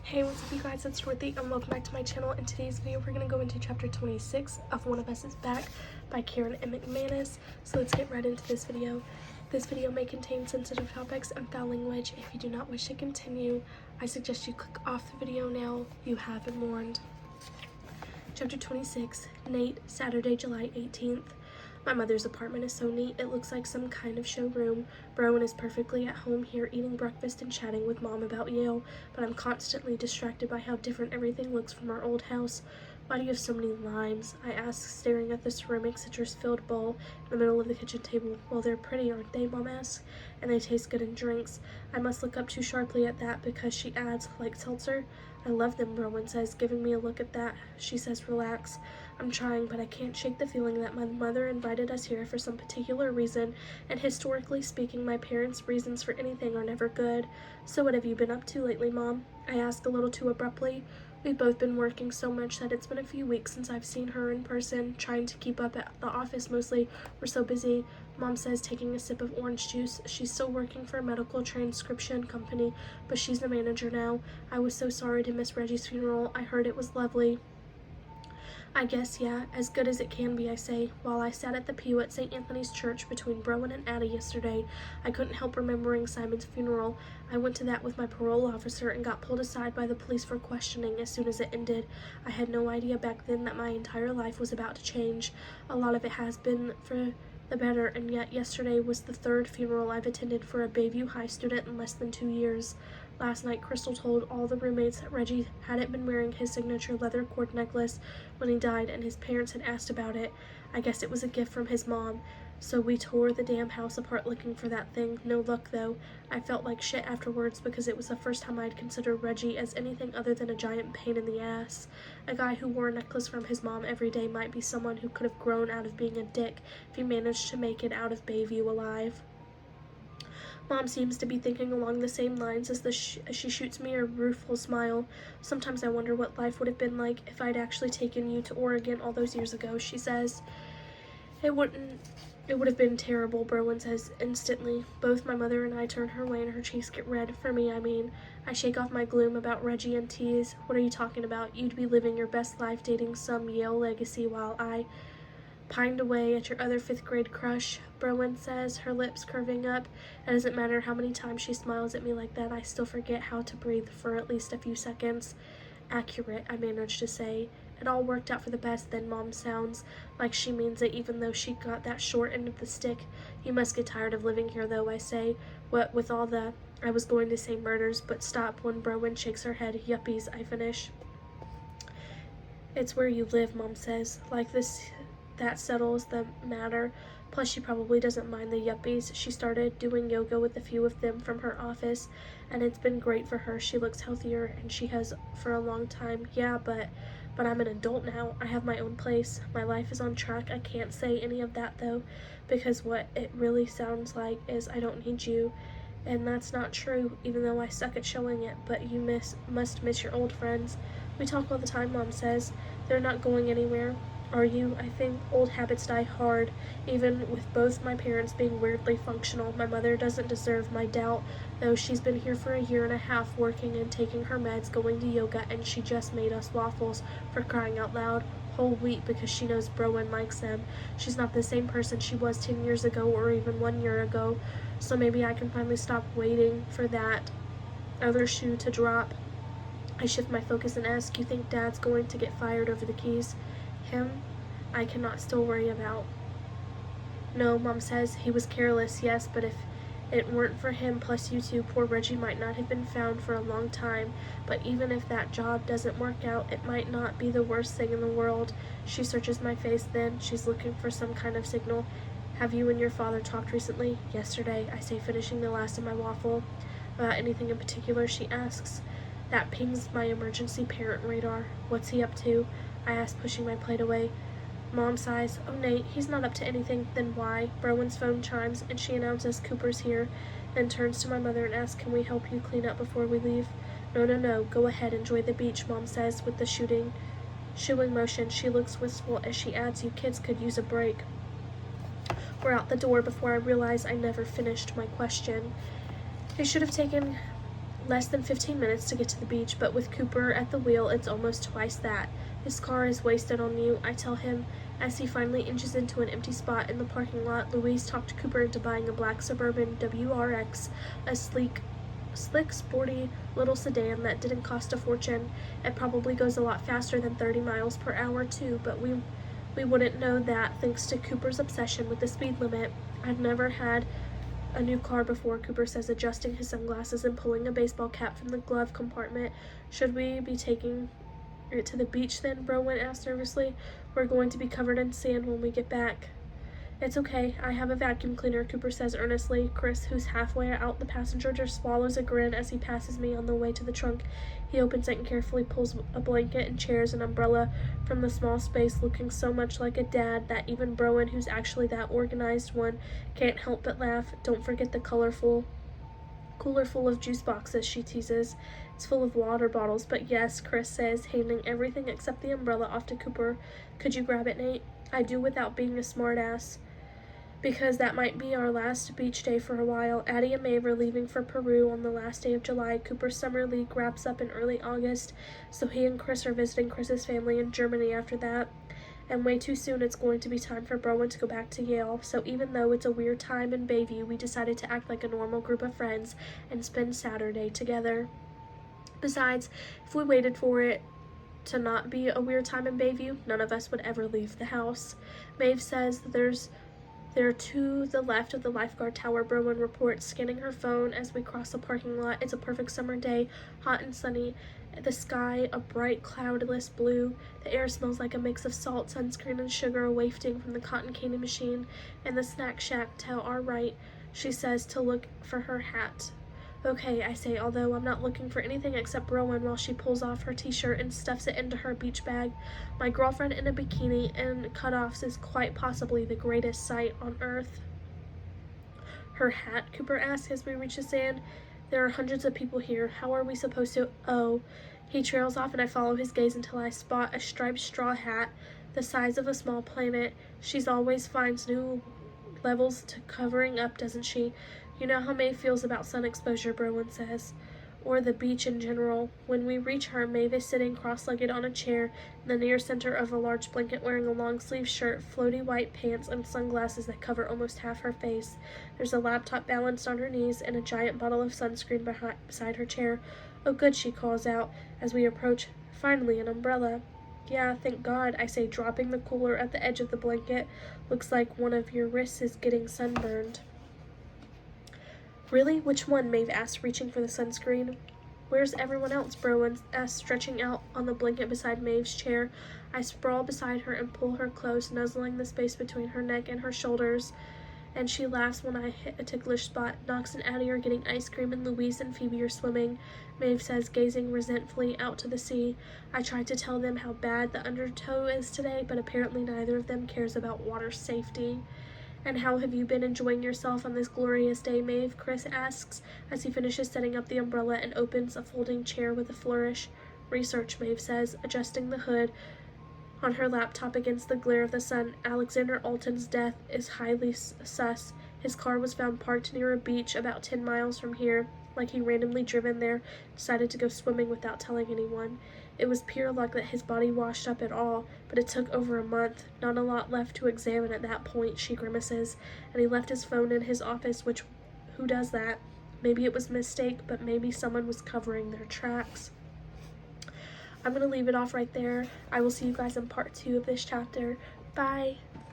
Hey, what's up you guys, it's Dorothy and welcome back to my channel. In today's video, we're going to go into chapter 26 of One of Us is Back by Karen and McManus. So let's get right into this video. This video may contain sensitive topics and foul language. If you do not wish to continue, I suggest you click off the video now. You have been warned. Chapter 26, Nate, Saturday, July 18th. My mother's apartment is so neat, it looks like some kind of showroom. Browen is perfectly at home here eating breakfast and chatting with Mom about Yale, but I'm constantly distracted by how different everything looks from our old house. Why do you have so many limes? I ask, staring at the ceramic citrus-filled bowl in the middle of the kitchen table. Well, they're pretty, aren't they, Mom asks, and they taste good in drinks. I must look up too sharply at that because she adds, like seltzer. I love them, Browen says, giving me a look at that. She says, relax. I'm trying, but I can't shake the feeling that my mother invited us here for some particular reason, and historically speaking, my parents' reasons for anything are never good. So what have you been up to lately, Mom? I ask a little too abruptly. We've both been working so much that it's been a few weeks since I've seen her in person, trying to keep up at the office mostly. We're so busy, Mom says, taking a sip of orange juice. She's still working for a medical transcription company, but she's the manager now. I was so sorry to miss Reggie's funeral. I heard it was lovely. I guess, yeah, as good as it can be, I say. While I sat at the pew at St. Anthony's Church between Browen and Addie yesterday, I couldn't help remembering Simon's funeral. I went to that with my parole officer and got pulled aside by the police for questioning as soon as it ended. I had no idea back then that my entire life was about to change. A lot of it has been for the better, and yet yesterday was the third funeral I've attended for a Bayview High student in less than 2 years. Last night, Crystal told all the roommates that Reggie hadn't been wearing his signature leather cord necklace when he died, and his parents had asked about it. I guess it was a gift from his mom. So we tore the damn house apart looking for that thing. No luck, though. I felt like shit afterwards because it was the first time I'd considered Reggie as anything other than a giant pain in the ass. A guy who wore a necklace from his mom every day might be someone who could have grown out of being a dick if he managed to make it out of Bayview alive. Mom seems to be thinking along the same lines as she shoots me a rueful smile. Sometimes I wonder what life would have been like if I'd actually taken you to Oregon all those years ago, she says. It would have been terrible, Browen says instantly. Both my mother and I turn her way and her cheeks get red. For me, I mean. I shake off my gloom about Reggie and tease. What are you talking about? You'd be living your best life dating some Yale legacy while I pined away at your other 5th grade crush, Browen says, her lips curving up. It doesn't matter how many times she smiles at me like that, I still forget how to breathe for at least a few seconds. Accurate, I managed to say. It all worked out for the best then, Mom sounds like she means it even though she got that short end of the stick. You must get tired of living here though, I say. What with all the, I was going to say murders, but stop when Browen shakes her head. Yuppies, I finish. It's where you live, Mom says. Like this, that settles the matter. Plus, she probably doesn't mind the yuppies. She started doing yoga with a few of them from her office, and it's been great for her. She looks healthier, and she has for a long time. Yeah, but I'm an adult now. I have my own place. My life is on track. I can't say any of that, though, because what it really sounds like is I don't need you. And that's not true, even though I suck at showing it, but you must miss your old friends. We talk all the time, Mom says. They're not going anywhere. Are you? I think old habits die hard, even with both my parents being weirdly functional. My mother doesn't deserve my doubt, though she's been here for a year and a half working and taking her meds, going to yoga, and she just made us waffles, for crying out loud. Whole wheat because she knows Browen likes them. She's not the same person she was 10 years ago or even 1 year ago, so maybe I can finally stop waiting for that other shoe to drop. I shift my focus and ask, you think Dad's going to get fired over the keys? Him, I cannot still worry about. No, Mom says, he was careless, yes, but if it weren't for him plus you two, poor Reggie might not have been found for a long time. But even if that job doesn't work out, it might not be the worst thing in the world. She searches my face then. She's looking for some kind of signal. Have you and your father talked recently? Yesterday, I say, finishing the last of my waffle. About anything in particular, she asks. That pings my emergency parent radar. What's he up to? I ask, pushing my plate away. Mom sighs. Oh, Nate, he's not up to anything. Then why? Browen's phone chimes, and she announces Cooper's here, then turns to my mother and asks, can we help you clean up before we leave? No. Go ahead, enjoy the beach, Mom says, with the shooing motion. She looks wistful as she adds, you kids could use a break. We're out the door before I realize I never finished my question. They should have taken less than 15 minutes to get to the beach, but with Cooper at the wheel, it's almost twice that. His car is wasted on you, I tell him, as he finally inches into an empty spot in the parking lot. Louise talked Cooper into buying a black Suburban WRX, a sleek, sporty little sedan that didn't cost a fortune. It probably goes a lot faster than 30 miles per hour too, but we wouldn't know that thanks to Cooper's obsession with the speed limit. I'd never had a new car before, Cooper says, adjusting his sunglasses and pulling a baseball cap from the glove compartment. Should we be taking it to the beach then? Browen asked nervously. We're going to be covered in sand when we get back. It's okay, I have a vacuum cleaner, Cooper says earnestly. Chris, who's halfway out the passenger, just swallows a grin as he passes me on the way to the trunk. He opens it and carefully pulls a blanket and chairs and umbrella from the small space, looking so much like a dad that even Browen, who's actually that organized one, can't help but laugh. Don't forget the cooler full of juice boxes, she teases. It's full of water bottles, but yes, Chris says, handing everything except the umbrella off to Cooper. Could you grab it, Nate? I do without being a smart ass, because that might be our last beach day for a while. Addie and Maeve are leaving for Peru on the last day of July. Cooper's summer league wraps up in early August, so he and Chris are visiting Chris's family in Germany after that. And way too soon it's going to be time for Browen to go back to Yale. So even though it's a weird time in Bayview, we decided to act like a normal group of friends and spend Saturday together. Besides, if we waited for it to not be a weird time in Bayview, none of us would ever leave the house. Maeve says they're to the left of the lifeguard tower, Browen reports, scanning her phone as we cross the parking lot. It's a perfect summer day, hot and sunny. The sky a bright cloudless blue. The air smells like a mix of salt, sunscreen, and sugar wafting from the cotton candy machine and the snack shack to our right. She says to look for her hat. Okay, I say, although I'm not looking for anything except Browen, while she pulls off her t-shirt and stuffs it into her beach bag. My girlfriend in a bikini and cutoffs is quite possibly the greatest sight on earth. Her hat? Cooper asks as we reach the sand. There are hundreds of people here. How are we supposed to? Oh. He trails off and I follow his gaze until I spot a striped straw hat the size of a small planet. She's always finds new levels to covering up, doesn't she? You know how Maeve feels about sun exposure, Browen says, or the beach in general. When we reach her, Maeve is sitting cross-legged on a chair in the near center of a large blanket, wearing a long-sleeved shirt, floaty white pants, and sunglasses that cover almost half her face. There's a laptop balanced on her knees and a giant bottle of sunscreen beside her chair. Oh good, she calls out as we approach. Finally, an umbrella. Yeah, thank God, I say, dropping the cooler at the edge of the blanket. Looks like one of your wrists is getting sunburned. Really? Which one? Maeve asked, reaching for the sunscreen. Where's everyone else? Browen asked, stretching out on the blanket beside Maeve's chair. I sprawl beside her and pull her close, nuzzling the space between her neck and her shoulders, and she laughs when I hit a ticklish spot. Knox and Addie are getting ice cream and Louise and Phoebe are swimming, Maeve says, gazing resentfully out to the sea. I tried to tell them how bad the undertow is today, but apparently neither of them cares about water safety. And how have you been enjoying yourself on this glorious day, Maeve? Chris asks as he finishes setting up the umbrella and opens a folding chair with a flourish. Research, Maeve says, adjusting the hood on her laptop against the glare of the sun. Alexander Alton's death is highly sus. His car was found parked near a beach about 10 miles from here, like he randomly driven there, decided to go swimming without telling anyone. It was pure luck that his body washed up at all, but it took over a month. Not a lot left to examine at that point, she grimaces, and he left his phone in his office, which, who does that? Maybe it was a mistake, but maybe someone was covering their tracks. I'm going to leave it off right there. I will see you guys in part 2 of this chapter. Bye!